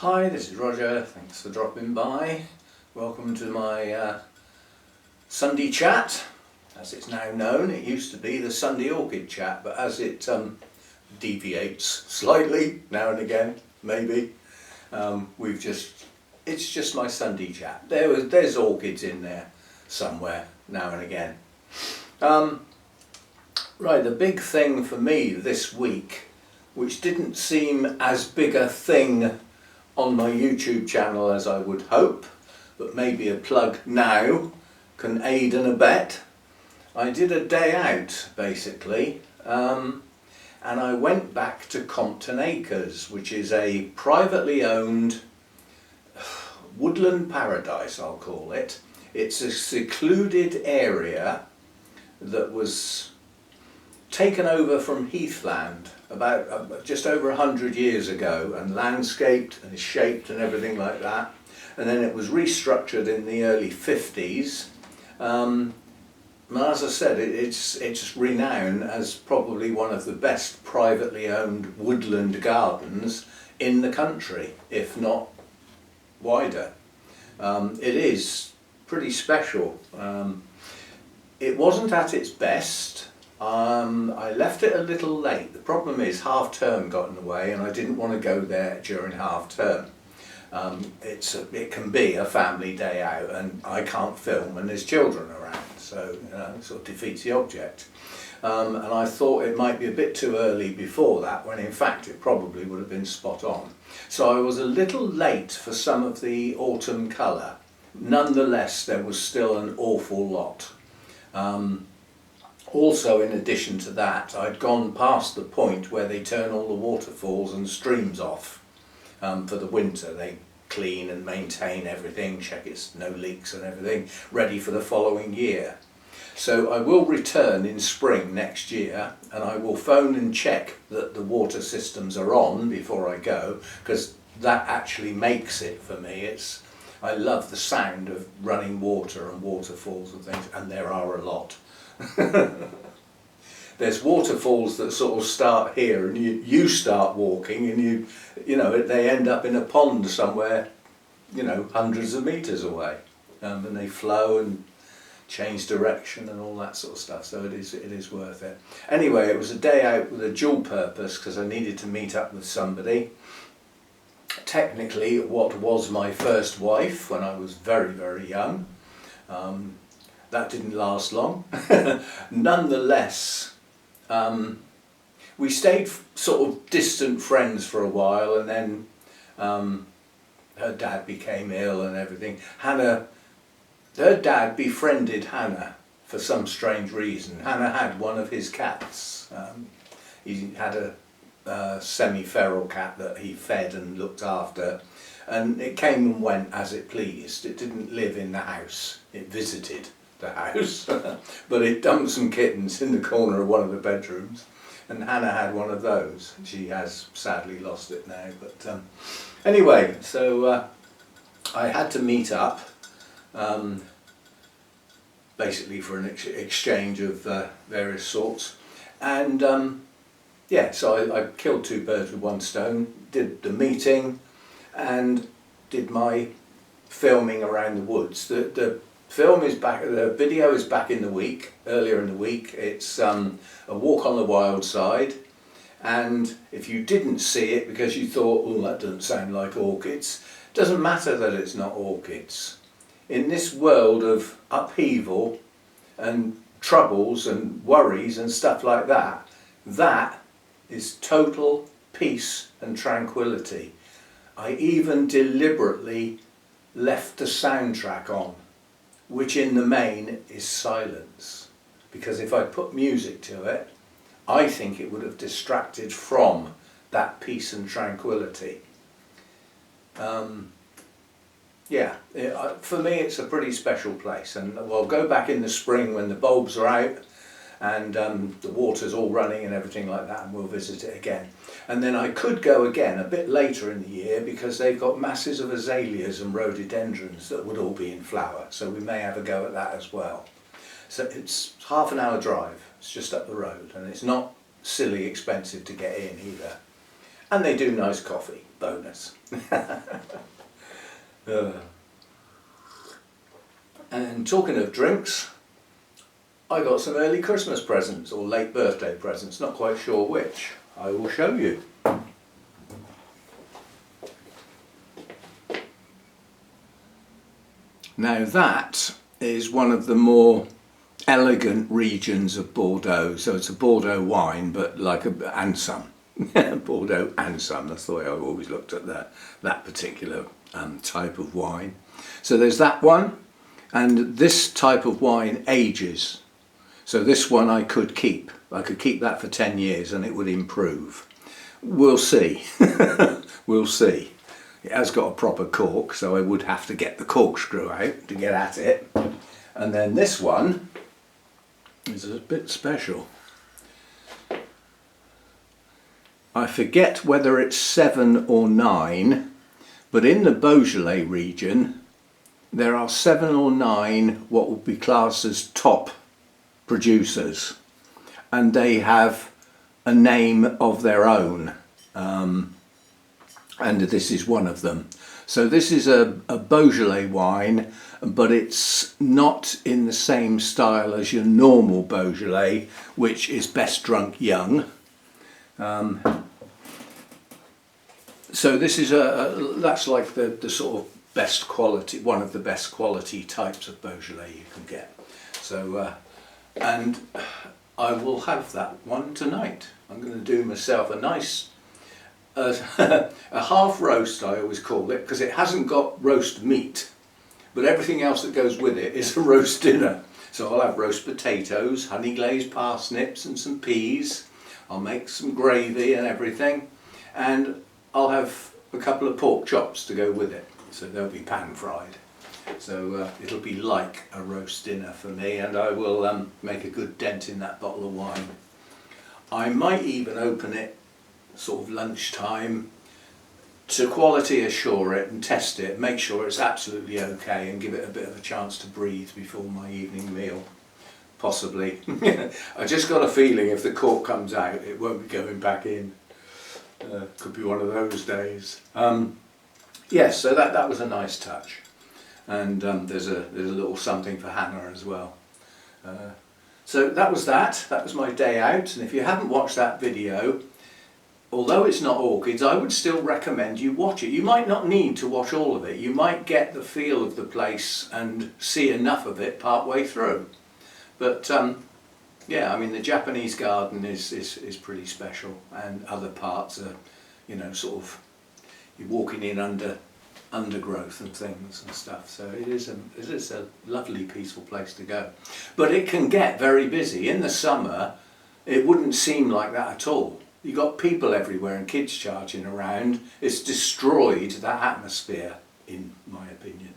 Hi, this is Roger. Thanks for dropping by. Welcome to my Sunday chat, as it's now known. It used to be the Sunday Orchid chat, but as it deviates slightly now and again, maybe, it's just my Sunday chat. There's orchids in there somewhere now and again. Right, the big thing for me this week, which didn't seem as big a thing on my YouTube channel as I would hope, but maybe a plug now can aid and abet. I did a day out basically, and I went back to Compton Acres, which is a privately owned woodland paradise, I'll call it. It's a secluded area that was taken over from heathland about just over 100 years ago, and landscaped and shaped and everything like that, and then it was restructured in the early 50s. As I said, it's renowned as probably one of the best privately owned woodland gardens in the country, if not wider. It is pretty special. It wasn't at its best. I left it a little late. The problem is half term got in the way and I didn't want to go there during half term. It can be a family day out and I can't film and there's children around, so it sort of defeats the object. And I thought it might be a bit too early before that, when in fact it probably would have been spot on. So I was a little late for some of the autumn colour. Nonetheless, there was still an awful lot. Also, in addition to that, I'd gone past the point where they turn all the waterfalls and streams off for the winter. They clean and maintain everything, check it's no leaks and everything, ready for the following year. So I will return in spring next year, and I will phone and check that the water systems are on before I go, because that actually makes it for me. I love the sound of running water and waterfalls and things, and there are a lot. There's waterfalls that sort of start here and you start walking and you know they end up in a pond somewhere, hundreds of meters away, and they flow and change direction and all that sort of stuff, so it is worth it. Anyway, it was a day out with a dual purpose because I needed to meet up with somebody. Technically what was my first wife when I was very, very young. That didn't last long. Nonetheless, we stayed sort of distant friends for a while, and then her dad became ill and everything. Her dad befriended Hannah for some strange reason. Hannah had one of his cats. He had a semi-feral cat that he fed and looked after, and it came and went as it pleased. It didn't live in the house, it visited the house, but it dumped some kittens in the corner of one of the bedrooms, and Hannah had one of those. She has sadly lost it now, but anyway, so I had to meet up basically for an exchange of various sorts, and yeah, so I killed two birds with one stone, did the meeting and did my filming around the woods. The film is back, the video is back in the week, earlier in the week. It's a walk on the wild side, and if you didn't see it because you thought, oh, that doesn't sound like orchids, it doesn't matter that it's not orchids. In this world of upheaval and troubles and worries and stuff like that, that is total peace and tranquility. I even deliberately left the soundtrack on, which in the main is silence, because if I put music to it, I think it would have distracted from that peace and tranquility. Yeah, for me it's a pretty special place, and we'll go back in the spring when the bulbs are out and the water's all running and everything like that, and we'll visit it again. And then I could go again a bit later in the year because they've got masses of azaleas and rhododendrons that would all be in flower, so we may have a go at that as well. So it's half an hour drive, it's just up the road, and it's not silly expensive to get in either. And they do nice coffee. bonus. And talking of drinks, I got some early Christmas presents or late birthday presents, not quite sure which. I will show you. Now that is one of the more elegant regions of Bordeaux. So it's a Bordeaux wine, but like and some. Bordeaux and some. That's the way I've always looked at that particular type of wine. So there's that one, and this type of wine ages. So this one I could keep. I could keep that for 10 years and it would improve. We'll see. We'll see. It has got a proper cork, so I would have to get the corkscrew out to get at it. And then this one is a bit special. I forget whether it's 7 or 9, but in the Beaujolais region there are 7 or 9 what would be classed as top producers, and they have a name of their own, and this is one of them. So this is a Beaujolais wine, but it's not in the same style as your normal Beaujolais, which is best drunk young. So this is that's like the sort of best quality, one of the best quality types of Beaujolais you can get. So and I will have that one tonight. I'm going to do myself a nice a half roast, I always call it, because it hasn't got roast meat, but everything else that goes with it is a roast dinner. So I'll have roast potatoes, honey glazed parsnips and some peas. I'll make some gravy and everything, and I'll have a couple of pork chops to go with it, so they'll be pan fried. So it'll be like a roast dinner for me, and I will make a good dent in that bottle of wine. I might even open it sort of lunchtime to quality assure it and test it, make sure it's absolutely okay, and give it a bit of a chance to breathe before my evening meal. Possibly. I just got a feeling if the cork comes out it won't be going back in. Could be one of those days. Yes, so that was a nice touch, and there's a little something for Hannah as well. So that was my day out, and if you haven't watched that video, although it's not orchids, I would still recommend you watch it. You might not need to watch all of it. You might get the feel of the place and see enough of it part way through. But yeah, I mean, the Japanese garden is pretty special, and other parts are, you know, sort of, you're walking in undergrowth and things and stuff. So it is a lovely, peaceful place to go. But it can get very busy. In the summer, it wouldn't seem like that at all. You've got people everywhere and kids charging around. It's destroyed that atmosphere, in my opinion.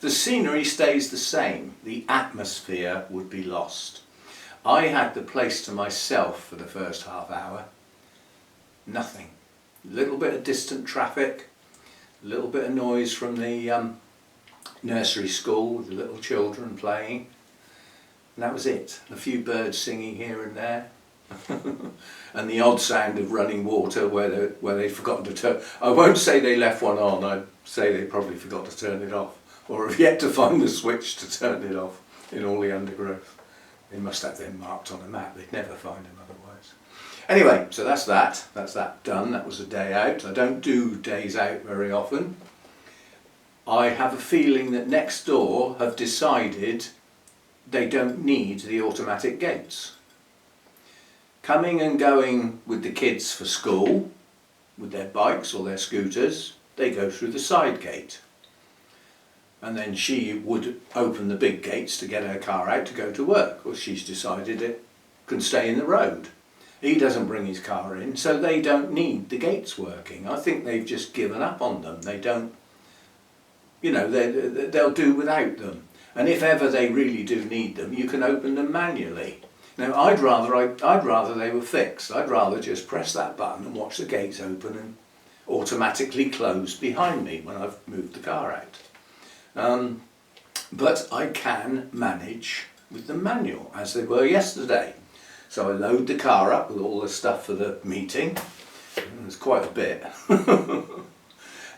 The scenery stays the same. The atmosphere would be lost. I had the place to myself for the first half hour. Nothing. A little bit of distant traffic, a little bit of noise from the nursery school with the little children playing. And that was it. A few birds singing here and there. And the odd sound of running water where they'd forgotten to turn. I won't say they left one on, I'd say they probably forgot to turn it off, or have yet to find the switch to turn it off in all the undergrowth. They must have them marked on a map, they'd never find them otherwise. Anyway, so that's that done. That was a day out. I don't do days out very often. I have a feeling that next door have decided they don't need the automatic gates. Coming and going with the kids for school, with their bikes or their scooters, they go through the side gate. And then she would open the big gates to get her car out to go to work. Well, she's decided it can stay in the road. He doesn't bring his car in, so they don't need the gates working. I think they've just given up on them. They don't, you know, they'll do without them. And if ever they really do need them, you can open them manually. Now, I'd rather they were fixed. I'd rather just press that button and watch the gates open and automatically close behind me when I've moved the car out. But I can manage with the manual, as they were yesterday. So I load the car up with all the stuff for the meeting. There's quite a bit.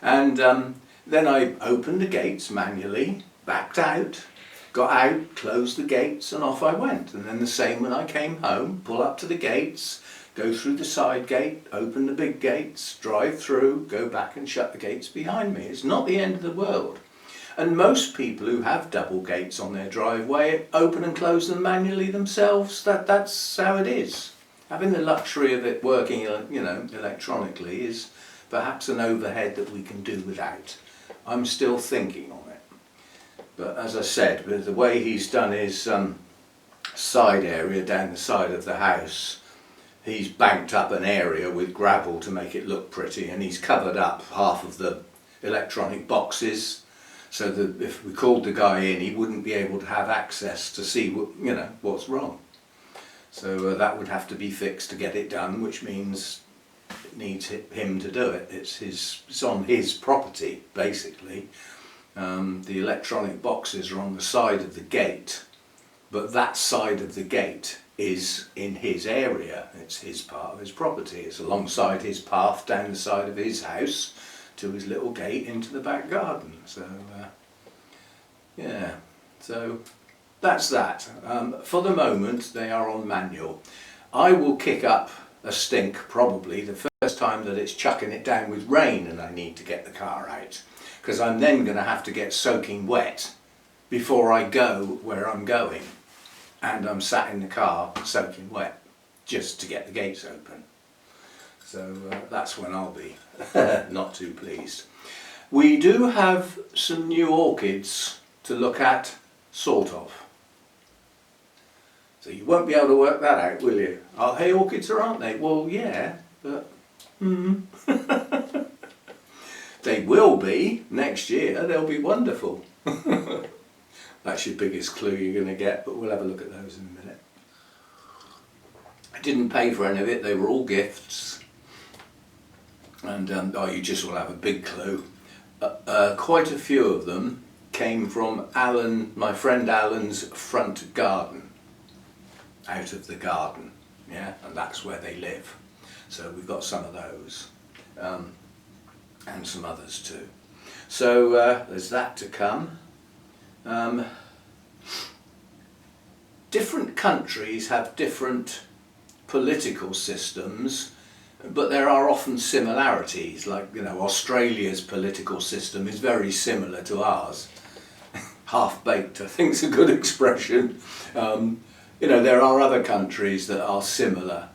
And then I opened the gates manually, backed out, got out, closed the gates, and off I went. And then the same when I came home, pull up to the gates, go through the side gate, open the big gates, drive through, go back and shut the gates behind me. It's not the end of the world. And most people who have double gates on their driveway open and close them manually themselves. That's how it is. Having the luxury of it working, electronically is perhaps an overhead that we can do without. I'm still thinking on it. But as I said, with the way he's done his side area down the side of the house, he's banked up an area with gravel to make it look pretty, and he's covered up half of the electronic boxes so that if we called the guy in, he wouldn't be able to have access to see what's wrong. So that would have to be fixed to get it done, which means it needs him to do it. It's on his property, basically. The electronic boxes are on the side of the gate, but that side of the gate is in his area. It's his part of his property. It's alongside his path down the side of his house to his little gate into the back garden. So yeah, so that's that. For the moment they are on manual. I will kick up a stink probably the first time that it's chucking it down with rain and I need to get the car out, because I'm then going to have to get soaking wet before I go where I'm going, and I'm sat in the car soaking wet just to get the gates open. So that's when I'll be not too pleased. We do have some new orchids to look at, sort of. So you won't be able to work that out, will you? Are they orchids or aren't they? Well, yeah, but they will be next year. They'll be wonderful. That's your biggest clue you're going to get, but we'll have a look at those in a minute. I didn't pay for any of it, they were all gifts. And you just will have a big clue. Quite a few of them came from Alan, my friend Alan's front garden, out of the garden, yeah, and that's where they live. So we've got some of those, and some others too. So there's that to come. Different countries have different political systems, but there are often similarities. Like, Australia's political system is very similar to ours. Half-baked, I think is a good expression. There are other countries that are similar.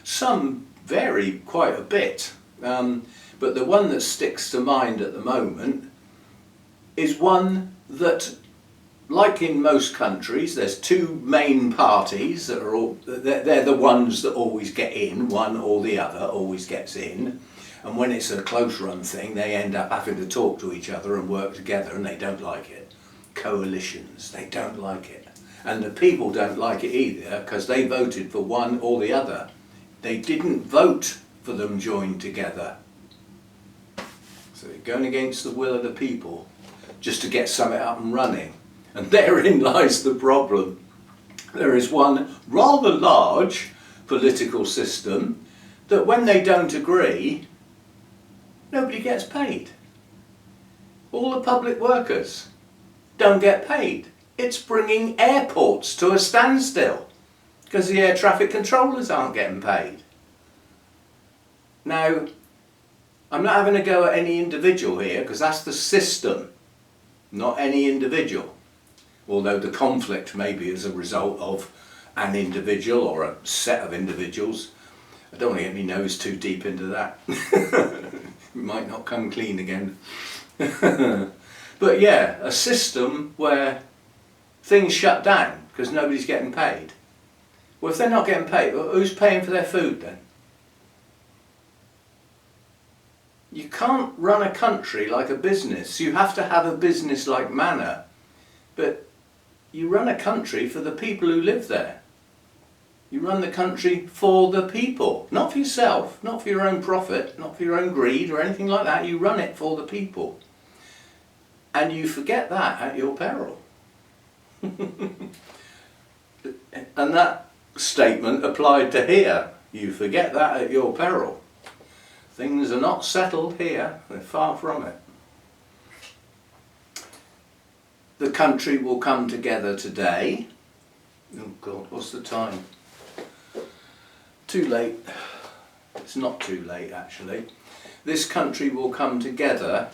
Some vary quite a bit, but the one that sticks to mind at the moment is one that, like in most countries, there's two main parties that are they're the ones that always get in. One or the other always gets in, and when it's a close run thing, they end up having to talk to each other and work together, and they don't like it. Coalitions, they don't like it, and the people don't like it either, because they voted for one or the other. They didn't vote for them joined together, so they're going against the will of the people just to get something up and running. And therein lies the problem. There is one rather large political system that when they don't agree, nobody gets paid. All the public workers don't get paid. It's bringing airports to a standstill because the air traffic controllers aren't getting paid. Now, I'm not having a go at any individual here, because that's the system, not any individual. Although the conflict may be as a result of an individual or a set of individuals. I don't want to get my nose too deep into that. We might not come clean again. But yeah, a system where things shut down because nobody's getting paid. Well, if they're not getting paid, who's paying for their food then? You can't run a country like a business. You have to have a business-like manner. But you run a country for the people who live there. You run the country for the people, not for yourself, not for your own profit, not for your own greed or anything like that. You run it for the people. And you forget that at your peril. And that statement applied to here. You forget that at your peril. Things are not settled here, they're far from it. The country will come together today. Oh God, what's the time? Too late. It's not too late actually. This country will come together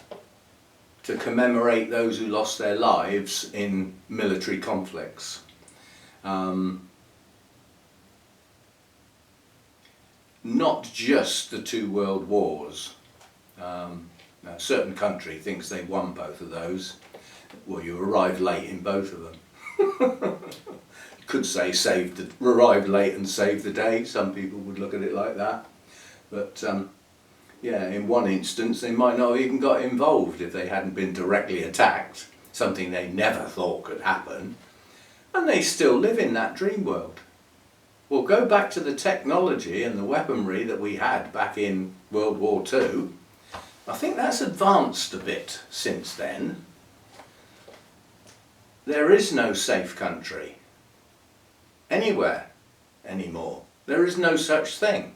to commemorate those who lost their lives in military conflicts. Not just the 2 world wars. A certain country thinks they won both of those. Well, you arrived late in both of them. You could say arrived late and saved the day. Some people would look at it like that. But yeah, in one instance they might not have even got involved if they hadn't been directly attacked, something they never thought could happen, and they still live in that dream world. Well, go back to the technology and the weaponry that we had back in World War II. I think that's advanced a bit since then. There is no safe country anywhere anymore. There is no such thing.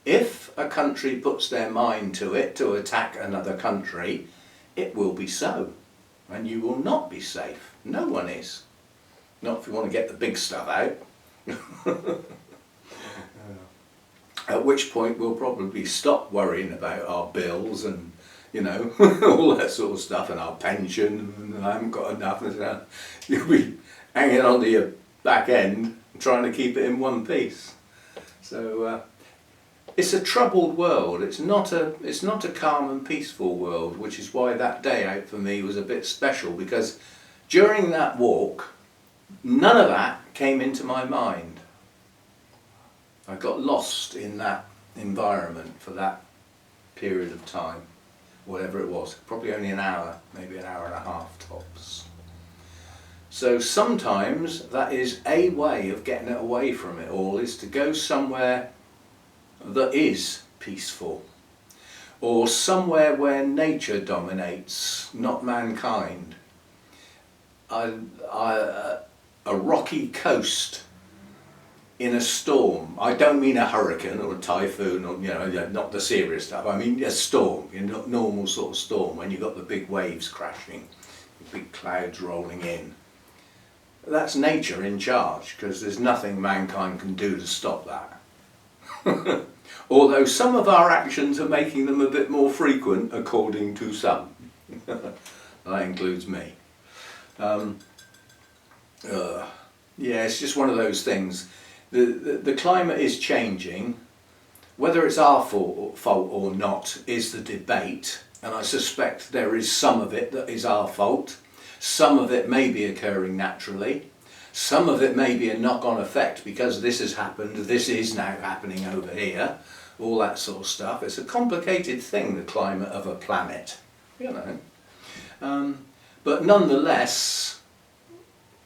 If a country puts their mind to it to attack another country, it will be so. And you will not be safe. No one is. Not if you want to get the big stuff out. At which point we'll probably stop worrying about our bills and, you know, all that sort of stuff, and our pension, and I haven't got enough. You'll be hanging on to your back end trying to keep it in one piece. So it's a troubled world. It's not a calm and peaceful world, which is why that day out for me was a bit special, because during that walk none of that came into my mind. I got lost in that environment for that period of time, whatever it was, probably only an hour, maybe an hour and a half tops. So sometimes that is a way of getting it away from it all, is to go somewhere that is peaceful, or somewhere where nature dominates, not mankind. A rocky coast in a storm. I don't mean a hurricane or a typhoon, or, you know, not the serious stuff. I mean a storm, a normal sort of storm, when you've got the big waves crashing, the big clouds rolling in. That's nature in charge, because there's nothing mankind can do to stop that. Although some of our actions are making them a bit more frequent, according to some. That includes me. Yeah, it's just one of those things. The climate is changing. Whether it's our fault or not is the debate, and I suspect there is some of it that is our fault. Some of it may be occurring naturally. Some of it may be a knock-on effect because this has happened, this is now happening over here, all that sort of stuff. It's a complicated thing, the climate of a planet, you know. But nonetheless,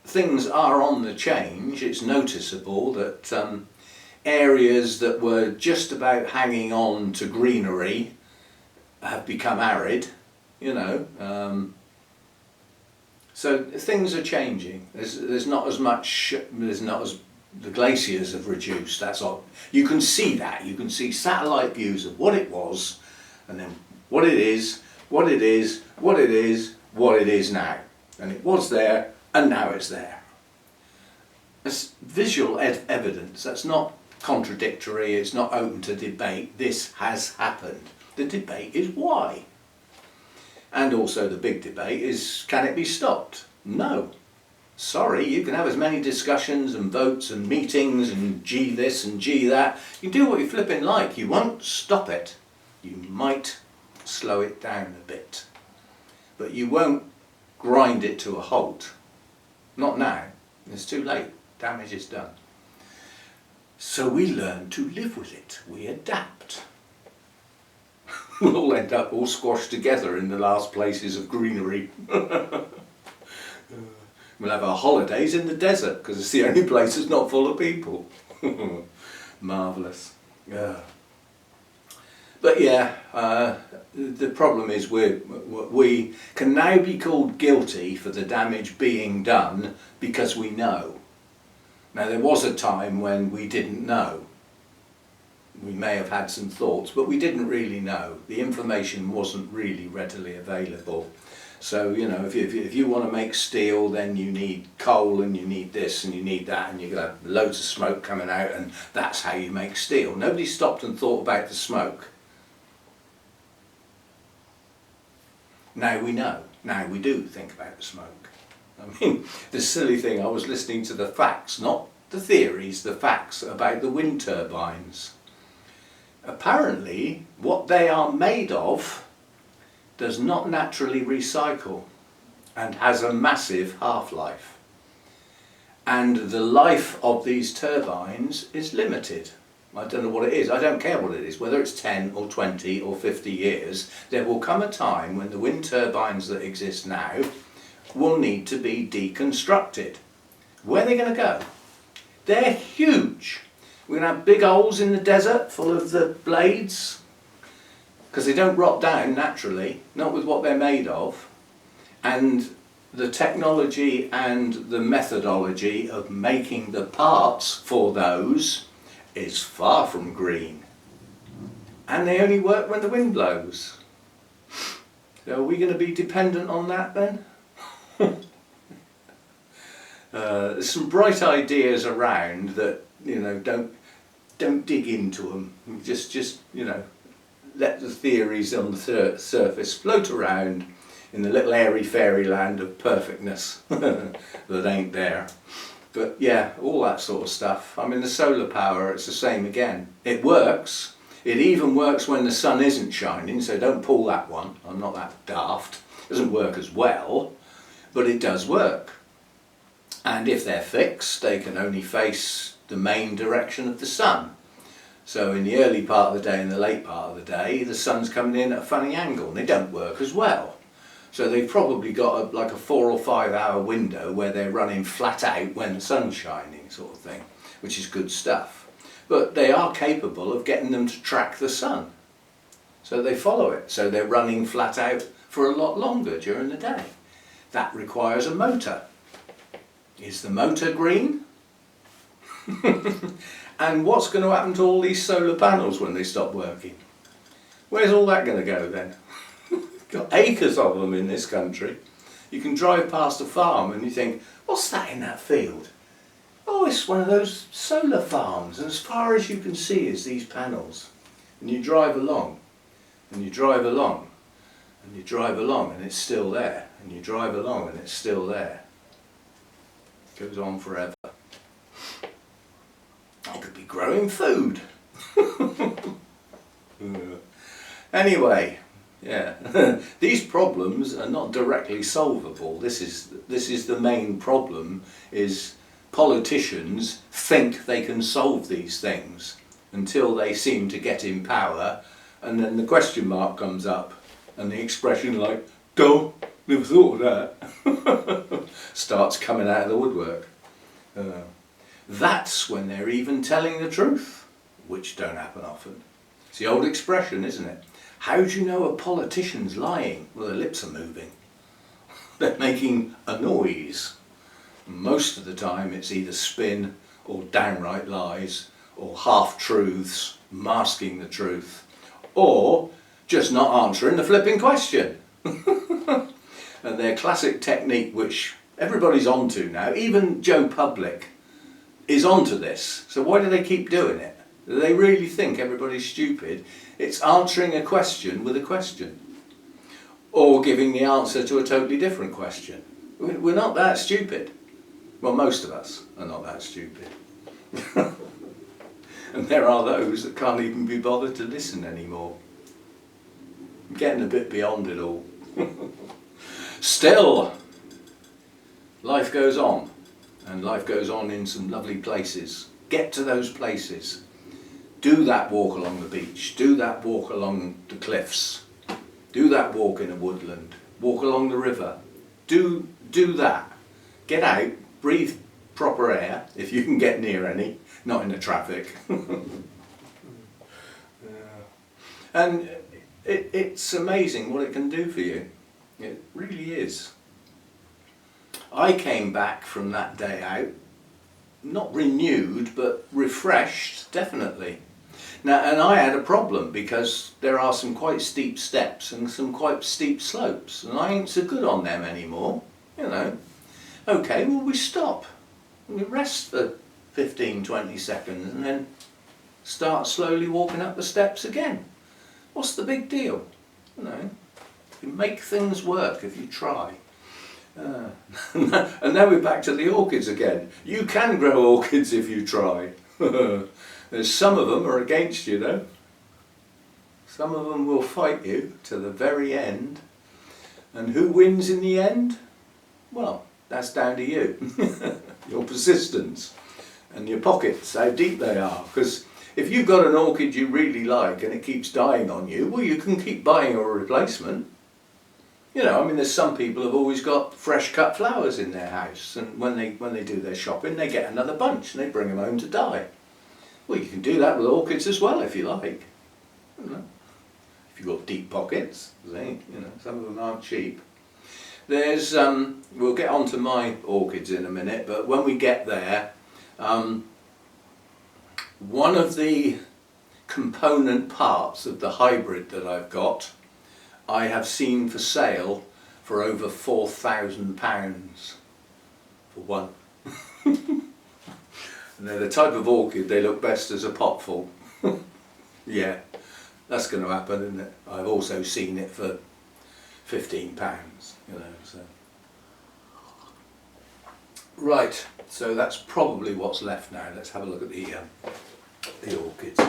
things are on the change. It's noticeable that areas that were just about hanging on to greenery have become arid, you know. So things are changing. There's not as much, the glaciers have reduced, that's all. You can see that, you can see satellite views of what it was, and then what it is, what it is, what it is, what it is now. And it was there, and now it's there. It's visual evidence, that's not contradictory, it's not open to debate. This has happened. The debate is why. And also the big debate is, can it be stopped? No. Sorry, you can have as many discussions and votes and meetings and gee this and gee that. You can do what you flipping like. You won't stop it. You might slow it down a bit. But you won't grind it to a halt. Not now. It's too late. Damage is done. So we learn to live with it. We adapt. We'll all end up all squashed together in the last places of greenery. We'll have our holidays in the desert because it's the only place that's not full of people. Marvellous. Yeah. But yeah, the problem is we can now be called guilty for the damage being done because we know. Now there was a time when we didn't know. We may have had some thoughts, but we didn't really know. The information wasn't really readily available. So, you know, if you want to make steel, then you need coal and you need this and you need that, and you're going to have loads of smoke coming out, and that's how you make steel. Nobody stopped and thought about the smoke. Now we know. Now we do think about the smoke. I mean, the silly thing, I was listening to the facts, not the theories, the facts about the wind turbines. Apparently, what they are made of does not naturally recycle and has a massive half-life. And the life of these turbines is limited. I don't know what it is, I don't care what it is, whether it's 10 or 20 or 50 years, there will come a time when the wind turbines that exist now will need to be deconstructed. Where are they going to go? They're huge. We're going to have big holes in the desert full of the blades, because they don't rot down naturally, not with what they're made of. And the technology and the methodology of making the parts for those is far from green. And they only work when the wind blows. So are we going to be dependent on that then? There's some bright ideas around that, you know, don't dig into them. Just you know, let the theories on the surface float around in the little airy fairyland of perfectness that ain't there. But yeah, all that sort of stuff. I mean, the solar power, it's the same again. It works. It even works when the sun isn't shining, so don't pull that one. I'm not that daft. It doesn't work as well, but it does work. And if they're fixed, they can only face the main direction of the sun. So in the early part of the day and the late part of the day, the sun's coming in at a funny angle, and they don't work as well. So they've probably got like a 4 or 5 hour window where they're running flat out when the sun's shining, sort of thing, which is good stuff. But they are capable of getting them to track the sun. So they follow it. So they're running flat out for a lot longer during the day. That requires a motor. Is the motor green? And what's going to happen to all these solar panels when they stop working? Where's all that going to go then? Got acres of them in this country. You can drive past a farm and you think, what's that in that field? Oh, it's one of those solar farms, and as far as you can see is these panels. And you drive along, and you drive along, and you drive along, and it's still there, and you drive along and it's still there. It goes on forever. I could be growing food. Anyway, yeah, these problems are not directly solvable. This is the main problem, is politicians think they can solve these things until they seem to get in power, and then the question mark comes up and the expression like, "Duh, never thought of that," starts coming out of the woodwork. That's when they're even telling the truth, which don't happen often. It's the old expression, isn't it? How do you know a politician's lying? Well, their lips are moving. They're making a noise. Most of the time it's either spin or downright lies or half-truths masking the truth, or just not answering the flipping question. And their classic technique, which everybody's onto now, even Joe Public is onto this. So why do they keep doing it? Do they really think everybody's stupid? It's answering a question with a question, or giving the answer to a totally different question. We're not that stupid. Well, most of us are not that stupid. And there are those that can't even be bothered to listen anymore. I'm getting a bit beyond it all. Still, life goes on, and life goes on in some lovely places. Get to those places. Do that walk along the beach, do that walk along the cliffs, do that walk in a woodland, walk along the river. Do that. Get out, breathe proper air, if you can get near any, not in the traffic. And it's amazing what it can do for you. It really is. I came back from that day out, not renewed, but refreshed, definitely. Now, and I had a problem because there are some quite steep steps and some quite steep slopes, and I ain't so good on them anymore, you know. Okay, well, we stop. We rest for 15-20 seconds and then start slowly walking up the steps again. What's the big deal? You know, you make things work if you try. And now we're back to the orchids again. You can grow orchids if you try. There's some of them are against you though. Some of them will fight you to the very end. And who wins in the end? Well, that's down to you. Your persistence and your pockets, how deep they are. Because if you've got an orchid you really like and it keeps dying on you, well, you can keep buying a replacement. You know, I mean, there's some people who've always got fresh cut flowers in their house, and when they do their shopping, they get another bunch and they bring them home to die. Well, you can do that with orchids as well if you like. You know, if you've got deep pockets, you know, some of them aren't cheap. There's, we'll get on to my orchids in a minute, but when we get there, one of the component parts of the hybrid that I've got, I have seen for sale for over £4,000 for one. And they're the type of orchid they look best as a pot full. Yeah, that's going to happen, isn't it? I've also seen it for £15, you know. So right, so that's probably what's left now. Let's have a look at the orchids.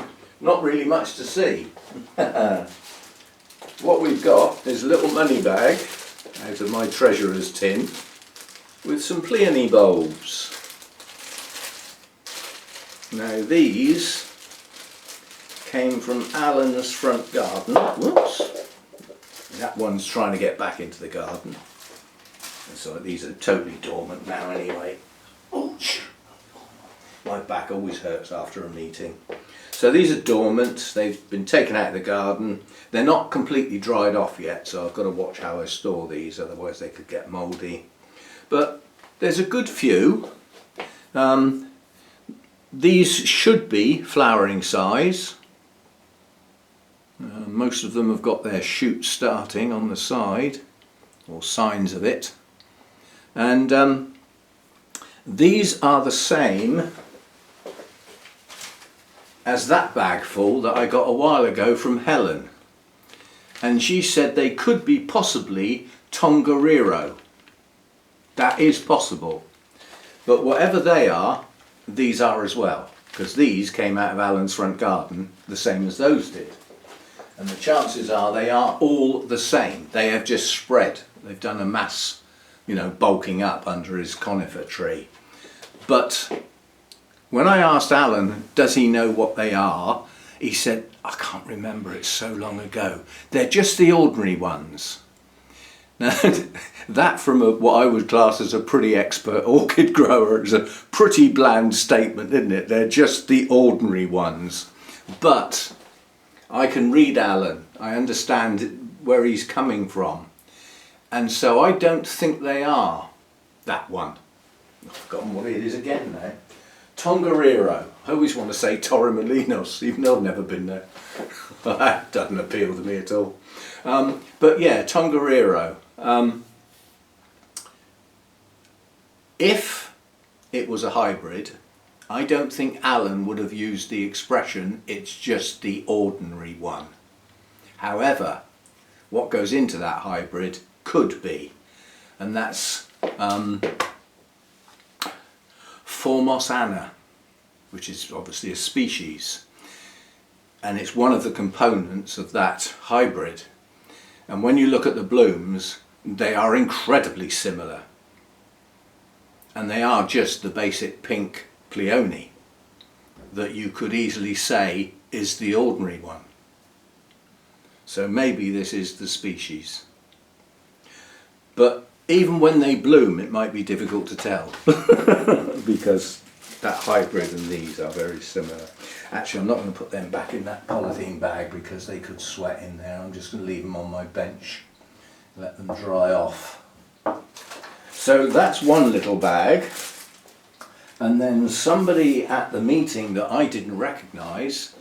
Not really much to see. What we've got is a little money bag out of my treasurer's tin with some Pleione bulbs. Now these came from Alan's front garden. Whoops! That one's trying to get back into the garden. And so these are totally dormant now anyway. Ouch! My back always hurts after a meeting. So these are dormant, they've been taken out of the garden. They're not completely dried off yet, so I've got to watch how I store these, otherwise they could get mouldy. But there's a good few. These should be flowering size. Most of them have got their shoots starting on the side, or signs of it. And these are the same as that bag full that I got a while ago from Helen. And she said they could be possibly Tongariro. That is possible. But whatever they are, these are as well. Because these came out of Alan's front garden the same as those did. And the chances are they are all the same. They have just spread. They've done a mass, you know, bulking up under his conifer tree. But when I asked Alan, does he know what they are? He said, I can't remember, it's so long ago. They're just the ordinary ones. Now, that from what I would class as a pretty expert orchid grower is a pretty bland statement, isn't it? They're just the ordinary ones. But I can read Alan. I understand where he's coming from. And so I don't think they are that one. I've forgotten what it is again now. Tongariro. I always want to say Torremolinos, even though I've never been there. That doesn't appeal to me at all. But yeah, Tongariro. If it was a hybrid, I don't think Alan would have used the expression, it's just the ordinary one. However, what goes into that hybrid could be, and that's Formosana, which is obviously a species, and it's one of the components of that hybrid. And when you look at the blooms, they are incredibly similar, and they are just the basic pink Pleione that you could easily say is the ordinary one. So maybe this is the species, but even when they bloom it might be difficult to tell because that hybrid and these are very similar. Actually, I'm not going to put them back in that polythene bag because they could sweat in there. I'm just going to leave them on my bench, let them dry off. So that's one little bag. And then somebody at the meeting that I didn't recognise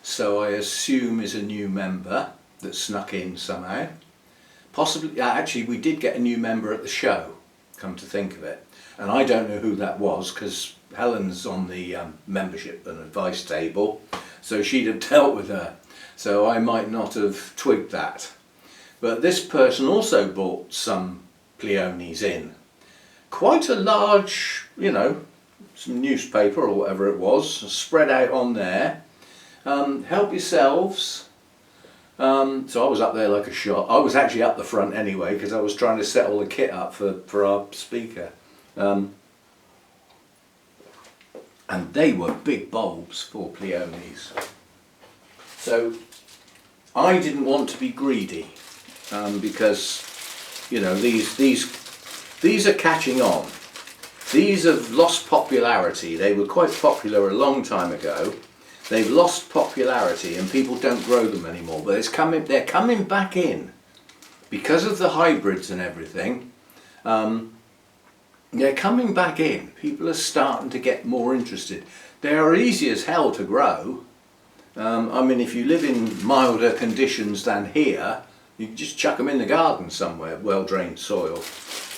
so I assume is a new member that snuck in somehow. Possibly, actually we did get a new member at the show, come to think of it, and I don't know who that was because Helen's on the membership and advice table, so she'd have dealt with her, so I might not have twigged that. But this person also bought some Pleiones in. Quite a large, you know, some newspaper or whatever it was, spread out on there. Help yourselves. So I was up there like a shot. I was actually up the front anyway because I was trying to set all the kit up for our speaker. And they were big bulbs for Pleiones. So I didn't want to be greedy because, you know, these are catching on. These have lost popularity. They were quite popular a long time ago. They've lost popularity and people don't grow them anymore. But they're coming back in because of the hybrids and everything. They're coming back in. People are starting to get more interested. They are easy as hell to grow. I mean, if you live in milder conditions than here, you can just chuck them in the garden somewhere, well-drained soil.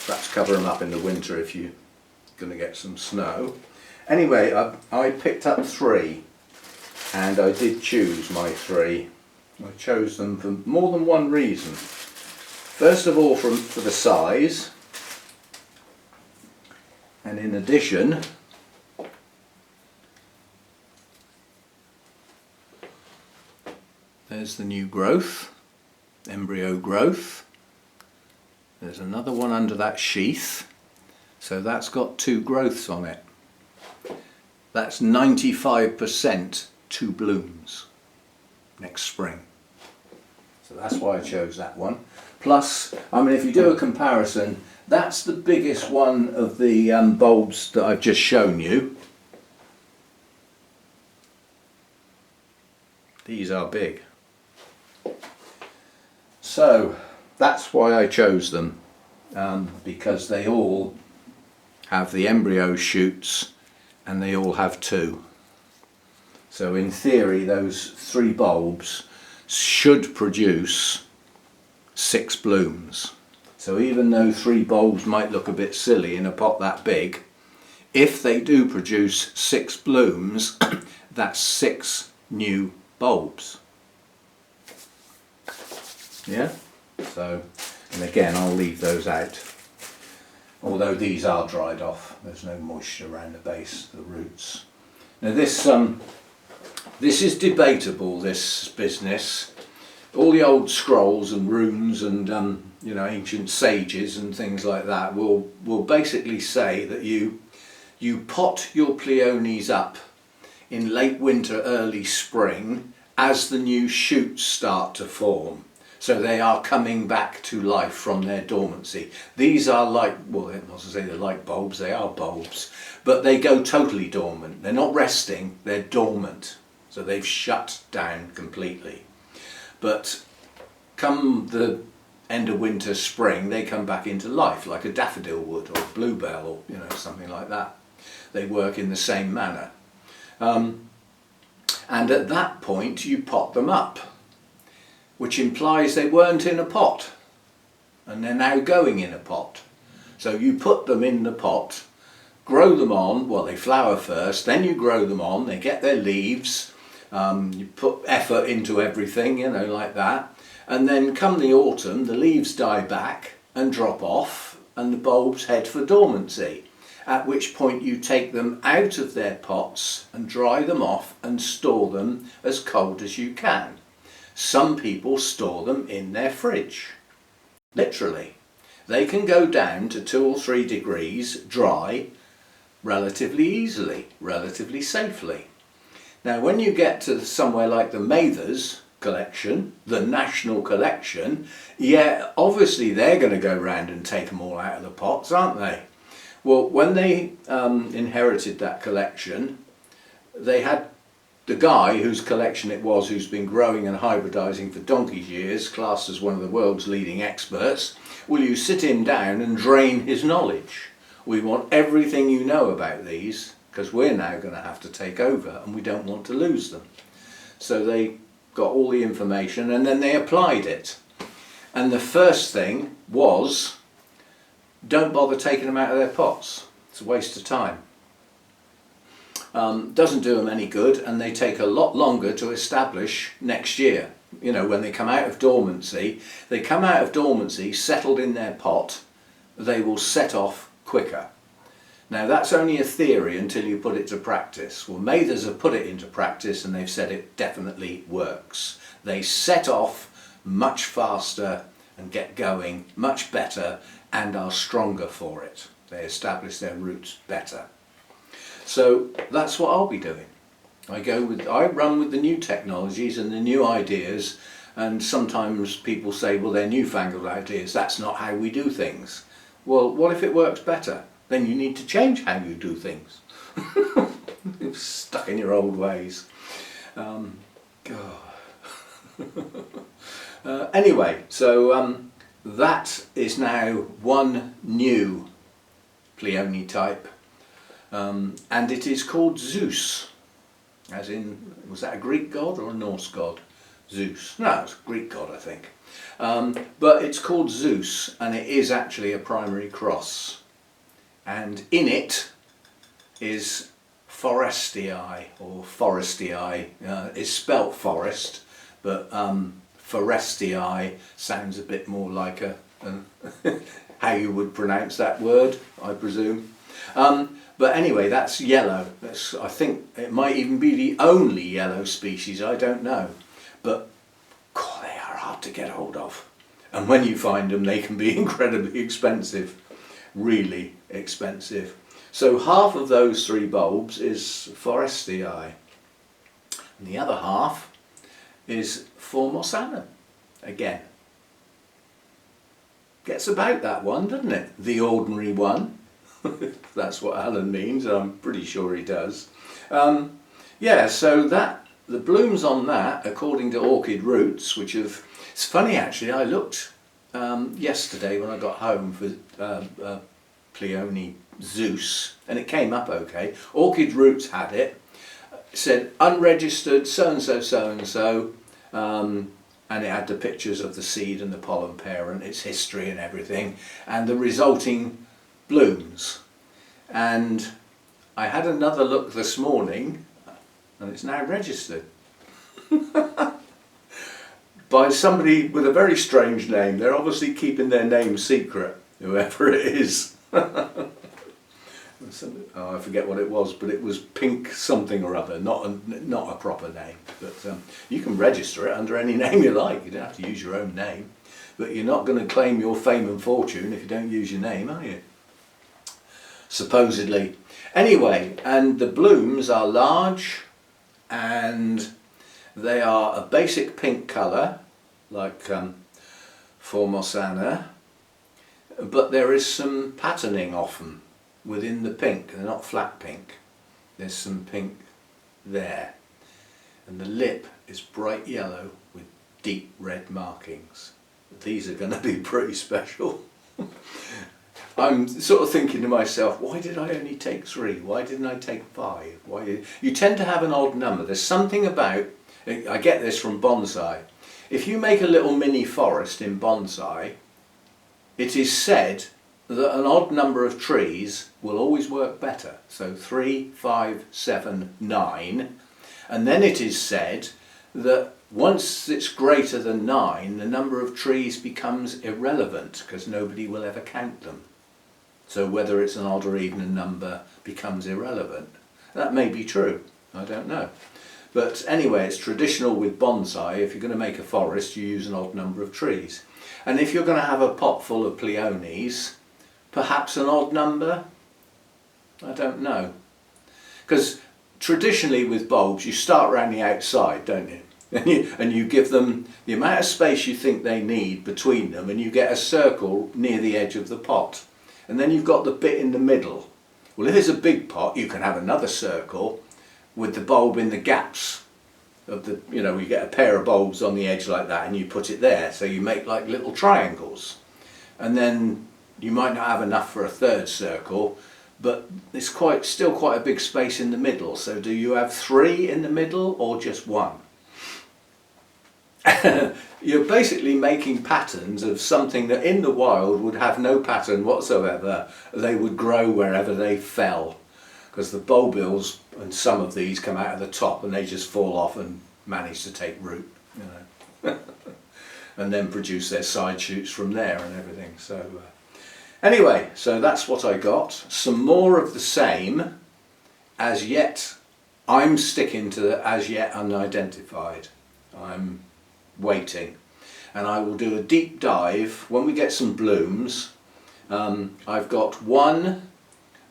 Perhaps cover them up in the winter if you're going to get some snow. Anyway, I picked up 3, and I did choose my 3. I chose them for more than one reason. First of all, for the size, and in addition, there's the new growth, embryo growth. There's another one under that sheath, so that's got 2 growths on it. That's 95% 2 blooms next spring. So that's why I chose that one. Plus, I mean, if you do a comparison, that's the biggest one of the bulbs that I've just shown you. These are big. So that's why I chose them, because they all have the embryo shoots and they all have 2. So in theory those 3 bulbs should produce 6 blooms. So even though 3 bulbs might look a bit silly in a pot that big, if they do produce 6 blooms, that's 6 new bulbs. Yeah? So, and again, I'll leave those out. Although these are dried off, there's no moisture around the base, the roots. Now this is debatable, this business. All the old scrolls and runes and you know, ancient sages and things like that will basically say that you pot your Pleiones up in late winter, early spring as the new shoots start to form. So they are coming back to life from their dormancy. These are like, well, not to say they're like bulbs, they are bulbs, but they go totally dormant. They're not resting, they're dormant. So they've shut down completely. But come the end of winter, spring, they come back into life like a daffodil would or a bluebell or, you know, something like that. They work in the same manner. And at that point you pot them up, which implies they weren't in a pot and they're now going in a pot. So you put them in the pot, grow them on, well, they flower first, then you grow them on, they get their leaves, you put effort into everything, you know, like that, and then come the autumn the leaves die back and drop off and the bulbs head for dormancy, at which point you take them out of their pots and dry them off and store them as cold as you can. Some people store them in their fridge, literally. They can go down to 2 or 3 degrees dry relatively easily, relatively safely. Now when you get to somewhere like the Mathers collection, the national collection, yeah, obviously they're going to go round and take them all out of the pots, aren't they? Well, when they inherited that collection, they had the guy whose collection it was, who's been growing and hybridizing for donkey's years, classed as one of the world's leading experts. Will you sit him down and drain his knowledge? We want everything you know about these, because we're now going to have to take over and we don't want to lose them. So they got all the information and then they applied it. And the first thing was, don't bother taking them out of their pots. It's a waste of time. Doesn't do them any good, and they take a lot longer to establish next year. You know, when they come out of dormancy, settled in their pot, they will set off quicker. Now that's only a theory until you put it to practice. Well, Mathers have put it into practice and they've said it definitely works. They set off much faster and get going much better and are stronger for it. They establish their roots better. So that's what I'll be doing. I run with the new technologies and the new ideas, and sometimes people say, well, they're newfangled ideas, that's not how we do things. Well, what if it works better? Then you need to change how you do things. You're stuck in your old ways. Anyway, so that is now one new Pleione type, and it is called Zeus, as in, was that a Greek god or a Norse god? Zeus. No, it's a Greek god, I think. But it's called Zeus, and it is actually a primary cross. And in it is Forestii, or Forestii. It's spelt forest, but Forestii sounds a bit more like how you would pronounce that word, I presume. But anyway, that's yellow. I think it might even be the only yellow species, I don't know. But God, they are hard to get hold of. And when you find them, they can be incredibly expensive. Really expensive. So half of those 3 bulbs is Forestii. And the other half is Formosanum. Again. Gets about that one, doesn't it? The ordinary one. That's what Alan means, and I'm pretty sure he does. Yeah, so the blooms on that, according to Orchid Roots, which have... It's funny actually, I looked yesterday when I got home for Pleione Zeus, and it came up okay. Orchid Roots had it. It said unregistered so-and-so, so-and-so, and it had the pictures of the seed and the pollen parent, its history and everything, and the resulting blooms. And I had another look this morning, and it's now registered by somebody with a very strange name. They're obviously keeping their name secret, whoever it is. Oh, I forget what it was, but it was Pink something or other, not a proper name. But you can register it under any name you like. You don't have to use your own name, but you're not going to claim your fame and fortune if you don't use your name, are you? Supposedly. Anyway, and the blooms are large, and they are a basic pink colour, like Formosana, but there is some patterning often within the pink. They're not flat pink. There's some pink there. And the lip is bright yellow with deep red markings. These are going to be pretty special. I'm sort of thinking to myself, why did I only take 3? Why didn't I take 5? You tend to have an odd number. There's something about, I get this from bonsai. If you make a little mini forest in bonsai, it is said that an odd number of trees will always work better. So 3, 5, 7, 9. And then it is said that once it's greater than 9, the number of trees becomes irrelevant because nobody will ever count them. So whether it's an odd or even number becomes irrelevant. That may be true, I don't know. But anyway, it's traditional with bonsai. If you're going to make a forest, you use an odd number of trees. And if you're going to have a pot full of Pleiones, perhaps an odd number? I don't know. Because traditionally with bulbs, you start around the outside, don't you? And you give them the amount of space you think they need between them, and you get a circle near the edge of the pot. And then you've got the bit in the middle. Well, if it's a big pot, you can have another circle with the bulb in the gaps of the, you know, you get a pair of bulbs on the edge like that and you put it there. So you make like little triangles. And then you might not have enough for a third circle, but it's still quite a big space in the middle. So do you have 3 in the middle or just 1? you're basically making patterns of something that in the wild would have no pattern whatsoever. They would grow wherever they fell, because the bulbils and some of these come out of the top and they just fall off and manage to take root, you know, and then produce their side shoots from there and everything. So anyway, so that's what I got. Some more of the same. As yet, I'm sticking to the as yet unidentified. I'm waiting, and I will do a deep dive when we get some blooms. I've got one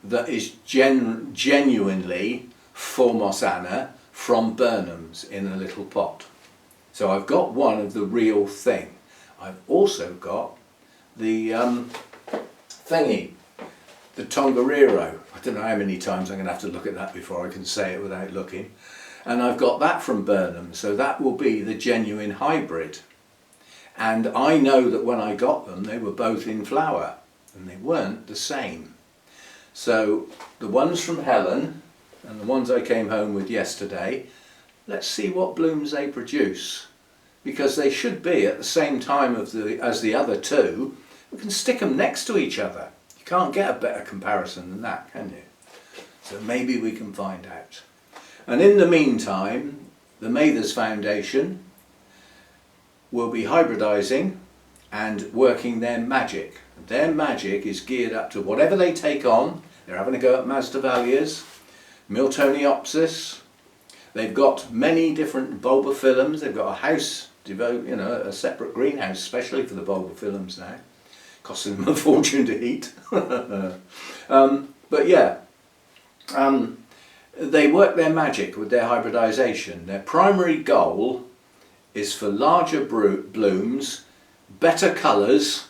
that is genuinely Formosana from Burnham's in a little pot. So I've got one of the real thing. I've also got the thingy, the Tongariro. I don't know how many times I'm going to have to look at that before I can say it without looking. And I've got that from Burnham, so that will be the genuine hybrid. And I know that when I got them, they were both in flower, and they weren't the same. So the ones from Helen, and the ones I came home with yesterday, let's see what blooms they produce. Because they should be at the same time as the other two. We can stick them next to each other. You can't get a better comparison than that, can you? So maybe we can find out. And in the meantime, the Mathers Foundation will be hybridizing and working their magic. Their magic is geared up to whatever they take on. They're having a go at Masdevallias, Miltoniopsis. They've got many different bulbophyllums. They've got a house, a separate greenhouse, especially for the bulbophyllums now. Costing them a fortune to heat. But yeah. They work their magic with their hybridization. Their primary goal is for larger blooms, better colours,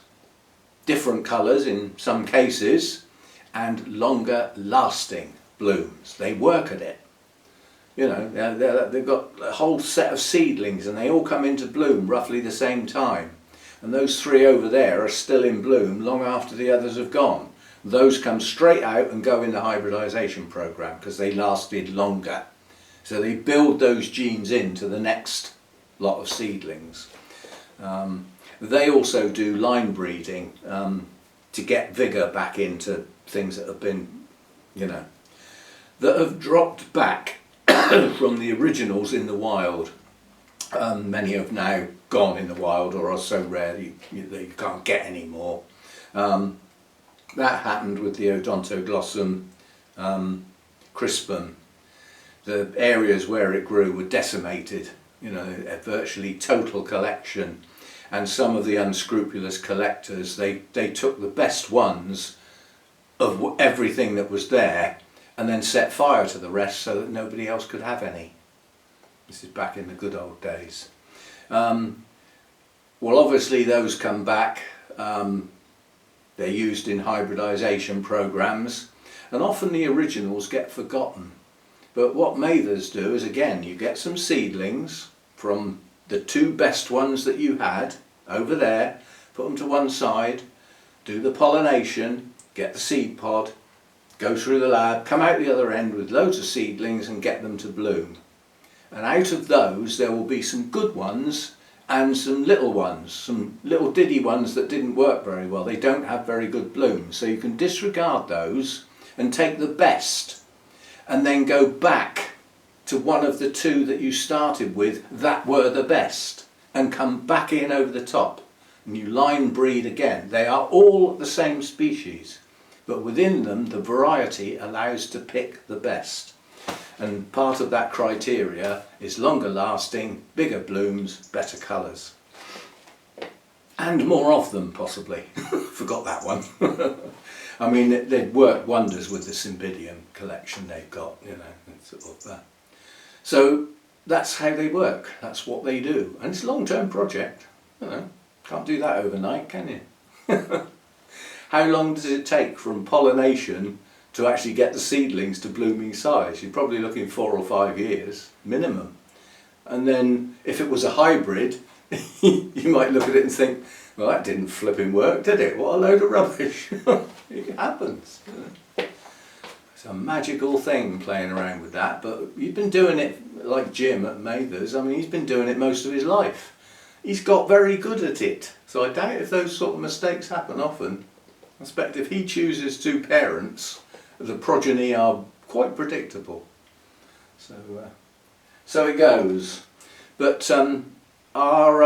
different colours in some cases, and longer lasting blooms. They work at it. You know, they've got a whole set of seedlings and they all come into bloom roughly the same time. And those three over there are still in bloom long after the others have gone. Those come straight out and go in the hybridization program because they lasted longer. So they build those genes into the next lot of seedlings. They also do line breeding to get vigour back into things that have been, that have dropped back from the originals in the wild. Many have now gone in the wild or are so rare that you can't get any more. That happened with the Odontoglossum crispum. The areas where it grew were decimated, a virtually total collection. And some of the unscrupulous collectors, they took the best ones of everything that was there and then set fire to the rest so that nobody else could have any. This is back in the good old days. Well, obviously those come back. They're used in hybridization programs, and often the originals get forgotten. But what Mathers do is, again, you get some seedlings from the two best ones that you had over there, put them to one side, do the pollination, get the seed pod, go through the lab, come out the other end with loads of seedlings and get them to bloom. And out of those there will be some good ones and some little ones, some little diddy ones that didn't work very well. They don't have very good blooms, so you can disregard those and take the best and then go back to one of the two that you started with that were the best and come back in over the top and you line breed again. They are all the same species, but within them the variety allows to pick the best. And part of that criteria is longer lasting, bigger blooms, better colours. And more of them, possibly. Forgot that one. I mean, they'd work wonders with the Cymbidium collection they've got, So that's how they work. That's what they do. And it's a long-term project. Can't do that overnight, can you? How long does it take from pollination to actually get the seedlings to blooming size? You're probably looking 4 or 5 years minimum. And then if it was a hybrid, you might look at it and think, well, that didn't flipping work, did it? What a load of rubbish. It happens. It's a magical thing playing around with that, but you've been doing it like Jim at Mathers. I mean, he's been doing it most of his life. he's got very good at it. So I doubt if those sort of mistakes happen often. I expect if he chooses two parents, the progeny are quite predictable. So it goes. But our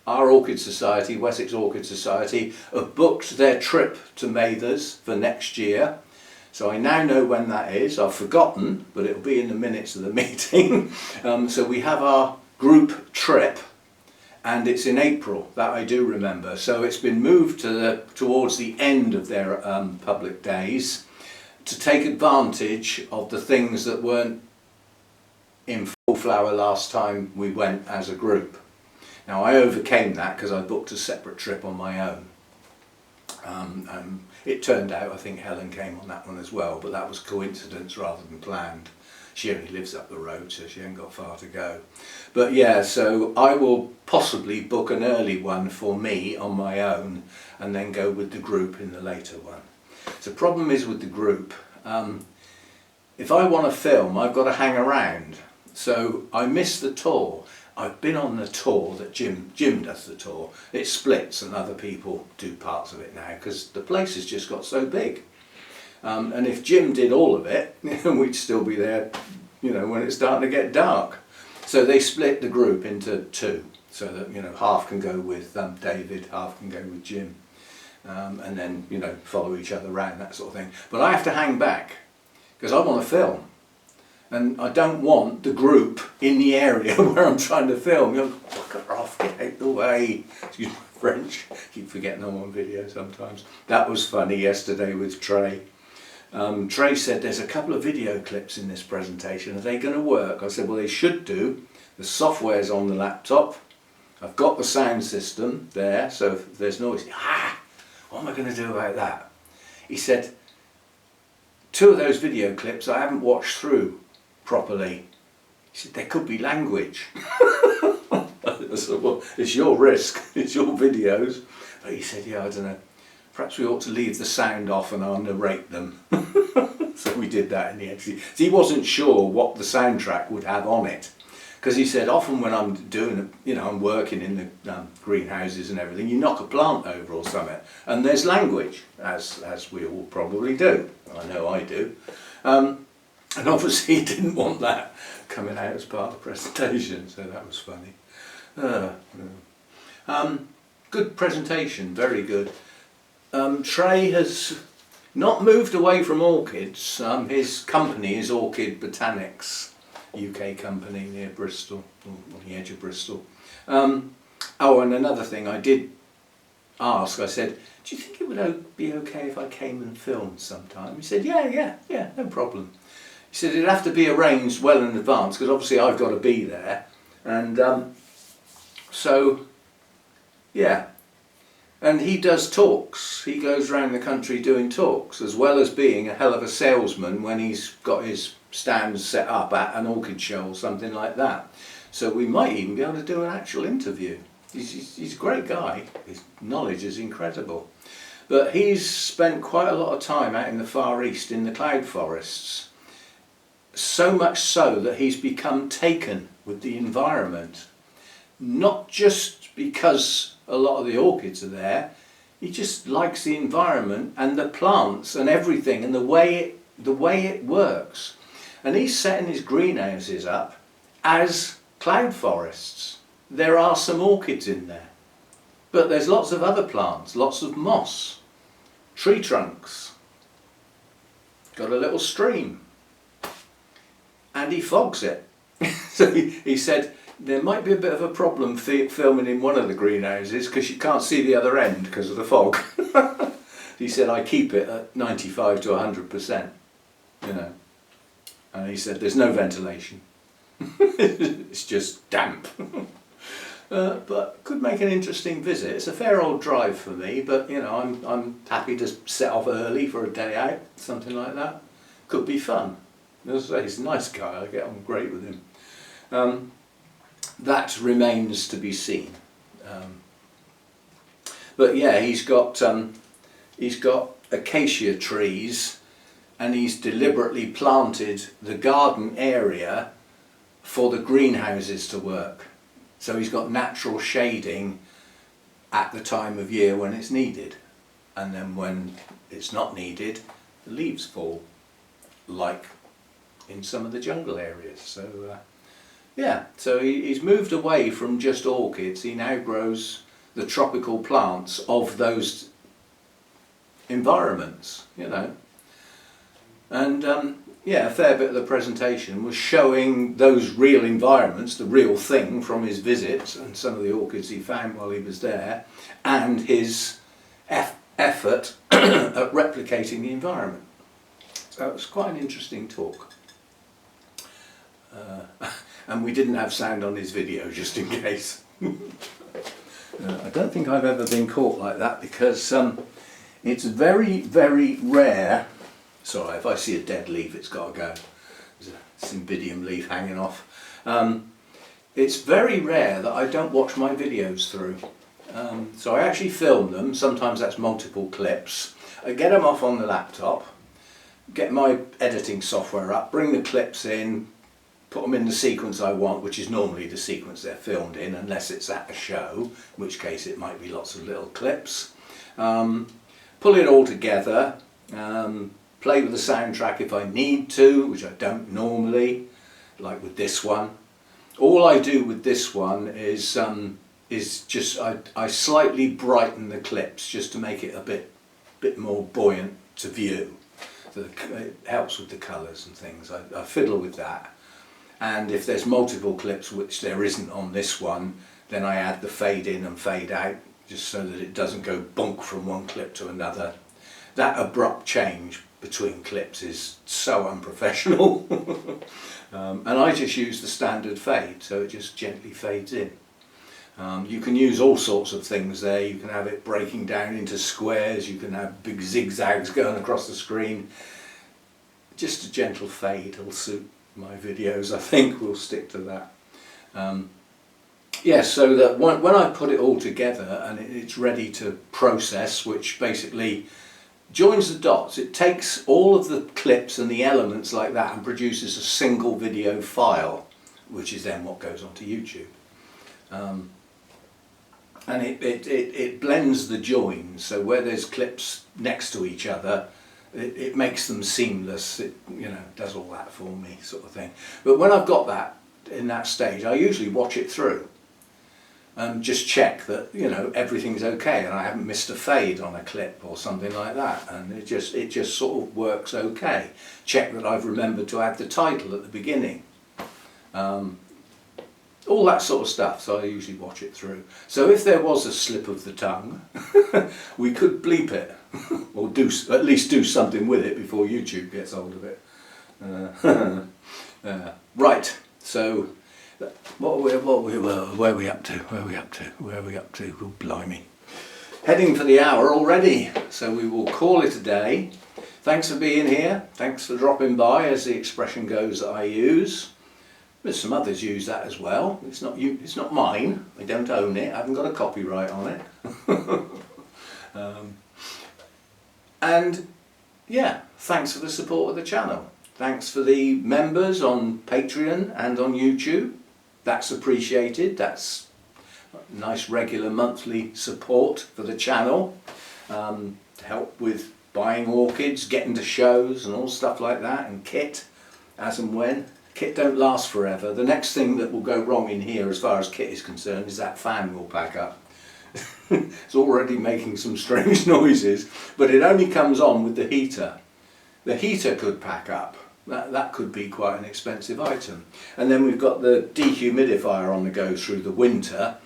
Orchid Society, Wessex Orchid Society, have booked their trip to Mathers for next year. So I now know when that is. I've forgotten, but it'll be in the minutes of the meeting. So we have our group trip, and it's in April, that I do remember. So it's been moved towards the end of their public days to take advantage of the things that weren't in full flower last time we went as a group. Now I overcame that because I booked a separate trip on my own. It turned out I think Helen came on that one as well, but that was coincidence rather than planned. She only lives up the road, so she ain't got far to go. But yeah, so I will possibly book an early one for me on my own and then go with the group in the later one. So the problem is with the group, if I want to film, I've got to hang around. So I miss the tour. I've been on the tour that Jim does the tour. It splits and other people do parts of it now because the place has just got so big. And if Jim did all of it, we'd still be there, you know, when it's starting to get dark. So they split the group into two, so that, you know, half can go with David, half can go with Jim, and then, you know, follow each other around, that sort of thing. But I have to hang back because I want to film. And I don't want the group in the area where I'm trying to film. You're like, fuck off, get out the way. Excuse my French, keep forgetting I'm on video sometimes. That was funny yesterday with Trey. Trey said there's a couple of video clips in this presentation. Are they going to work? I said, well, they should do. The software's on the laptop. I've got the sound system there, so if there's noise, what am I going to do about that? He said, two of those video clips I haven't watched through properly. He said, there could be language. I said, well, it's your risk, it's your videos. But he said, yeah, I don't know, perhaps we ought to leave the sound off and I'll narrate them. So we did that in the end. So he wasn't sure what the soundtrack would have on it. Because he said, often when I'm doing, you know, I'm working in the greenhouses and everything, you knock a plant over or something, and there's language, as we all probably do. I know I do. And obviously he didn't want that coming out as part of the presentation, so that was funny. Good presentation, very good. Trey has not moved away from orchids. His company is Orchid Botanics, UK company near Bristol, on the edge of Bristol. Oh, and another thing I did ask, I said, do you think it would be okay if I came and filmed sometime? He said, yeah, no problem. He said it'd have to be arranged well in advance because obviously I've got to be there. And so, yeah. And he does talks. He goes around the country doing talks, as well as being a hell of a salesman when he's got his stands set up at an orchid show or something like that. So we might even be able to do an actual interview. He's a great guy. His knowledge is incredible. But he's spent quite a lot of time out in the Far East in the cloud forests. So much so that he's become taken with the environment. Not just because a lot of the orchids are there, he just likes the environment and the plants and everything and the way it works. And he's setting his greenhouses up as cloud forests. There are some orchids in there, but there's lots of other plants, lots of moss, tree trunks, got a little stream, and he fogs it. So he said there might be a bit of a problem filming in one of the greenhouses because you can't see the other end because of the fog. He said I keep it at 95 to 100%, you know, and he said there's no ventilation. It's just damp. But could make an interesting visit. It's a fair old drive for me, but you know, I'm happy to set off early for a day out, something like that. Could be fun. As I say, he's a nice guy. I get on great with him. That remains to be seen. But yeah, he's got acacia trees, and he's deliberately planted the garden area for the greenhouses to work. So he's got natural shading at the time of year when it's needed, and then when it's not needed, the leaves fall, like in some of the jungle areas. So yeah, so he's moved away from just orchids. He now grows the tropical plants of those environments, you know. And yeah, a fair bit of the presentation was showing those real environments, the real thing from his visits and some of the orchids he found while he was there, and his effort at replicating the environment. So it was quite an interesting talk. And we didn't have sound on his video, just in case. I don't think I've ever been caught like that, because it's very, very rare. Sorry, if I see a dead leaf, it's got to go. There's a cymbidium leaf hanging off. It's very rare that I don't watch my videos through. So I actually film them. Sometimes that's multiple clips. I get them off on the laptop, get my editing software up, bring the clips in, put them in the sequence I want, which is normally the sequence they're filmed in, unless it's at a show, in which case it might be lots of little clips. Pull it all together. Play with the soundtrack if I need to, which I don't normally, like with this one. All I do with this one is just I slightly brighten the clips just to make it a bit more buoyant to view. So it helps with the colours and things. I fiddle with that. And if there's multiple clips, which there isn't on this one, then I add the fade in and fade out, just so that it doesn't go bonk from one clip to another. That abrupt change between clips is so unprofessional. And I just use the standard fade, so it just gently fades in. You can use all sorts of things there. You can have it breaking down into squares, you can have big zigzags going across the screen. Just a gentle fade will suit my videos, I think. We'll stick to that. Yes, so that when I put it all together and it's ready to process, which basically joins the dots, it takes all of the clips and the elements like that and produces a single video file, which is then what goes onto YouTube. And it blends the joins, so where there's clips next to each other, it makes them seamless. It, you know, does all that for me, sort of thing. But when I've got that in that stage, I usually watch it through and just check that, you know, everything's okay and I haven't missed a fade on a clip or something like that, and it just sort of works okay. Check that I've remembered to add the title at the beginning. All that sort of stuff, so I usually watch it through. So if there was a slip of the tongue, we could bleep it, or at least do something with it before YouTube gets hold of it. Right, so where are we up to? Oh, blimey. Heading for the hour already, so we will call it a day. Thanks for being here, thanks for dropping by, as the expression goes that I use. There's some others use that as well. It's not mine. I don't own it. I haven't got a copyright on it. And yeah, thanks for the support of the channel. Thanks for the members on Patreon and on YouTube. That's appreciated. That's nice regular monthly support for the channel, to help with buying orchids, getting to shows and all stuff like that, and kit as and when. Kit don't last forever. The next thing that will go wrong in here as far as kit is concerned is that fan will pack up. It's already making some strange noises, but it only comes on with the heater. The heater could pack up. That could be quite an expensive item. And then we've got the dehumidifier on the go through the winter,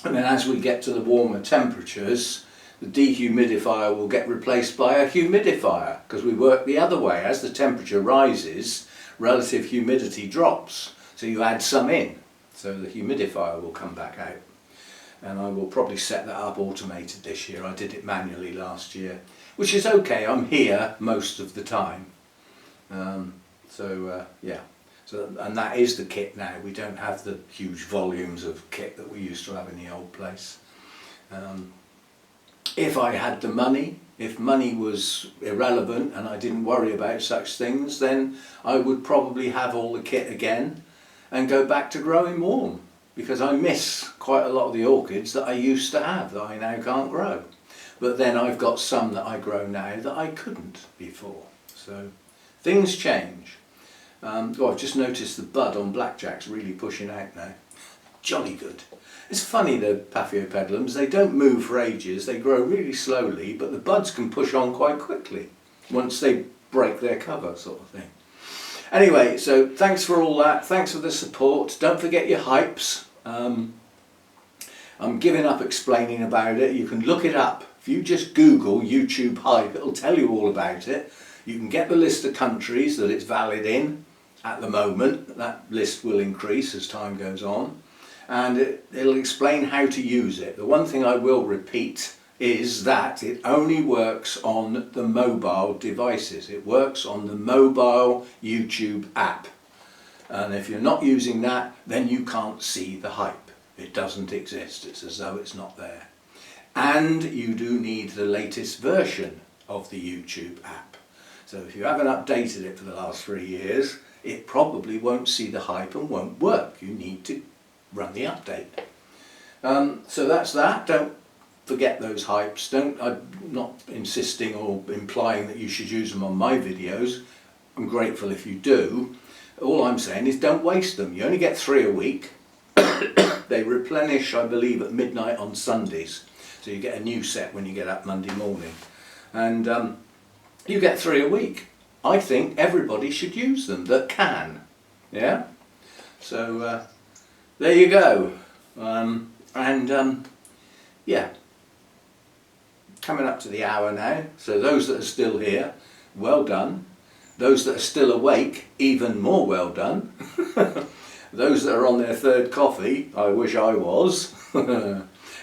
and then as we get to the warmer temperatures, the dehumidifier will get replaced by a humidifier, because we work the other way. As the temperature rises, relative humidity drops, so you add some in, so the humidifier will come back out. And I will probably set that up automated this year. I did it manually last year, which is okay. I'm here most of the time. Yeah, so, and that is the kit now. We don't have the huge volumes of kit that we used to have in the old place. If I had the money, if money was irrelevant and I didn't worry about such things, then I would probably have all the kit again and go back to growing warm, because I miss quite a lot of the orchids that I used to have that I now can't grow. But then I've got some that I grow now that I couldn't before. So things change. I've just noticed the bud on blackjack's really pushing out now. Jolly good. It's funny, the Paphiopedilums, they don't move for ages, they grow really slowly, but the buds can push on quite quickly once they break their cover, sort of thing. Anyway, so thanks for all that, thanks for the support. Don't forget your hypes. I'm giving up explaining about it. You can look it up. If you just Google YouTube hype, it'll tell you all about it. You can get the list of countries that it's valid in at the moment. That list will increase as time goes on. And it'll explain how to use it. The one thing I will repeat is that it only works on the mobile devices. It works on the mobile YouTube app. And if you're not using that, then you can't see the hype. It doesn't exist. It's as though it's not there. And you do need the latest version of the YouTube app. So if you haven't updated it for the last 3 years, it probably won't see the hype and won't work. You need to run the update. So that's that. Don't forget those hypes. I'm not insisting or implying that you should use them on my videos. I'm grateful if you do. All I'm saying is don't waste them. You only get 3 a week. They replenish, I believe, at midnight on Sundays. So you get a new set when you get up Monday morning. And you get 3 a week. I think everybody should use them that can. Yeah? So there you go. Yeah. Coming up to the hour now. So those that are still here, well done. Those that are still awake, even more well done. Those that are on their 3rd coffee, I wish I was.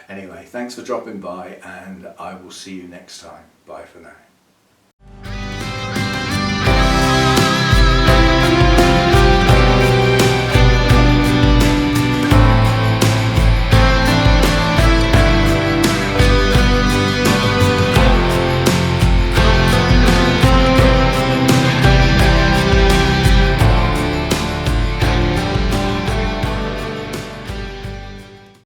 Anyway, thanks for dropping by, and I will see you next time. Bye for now.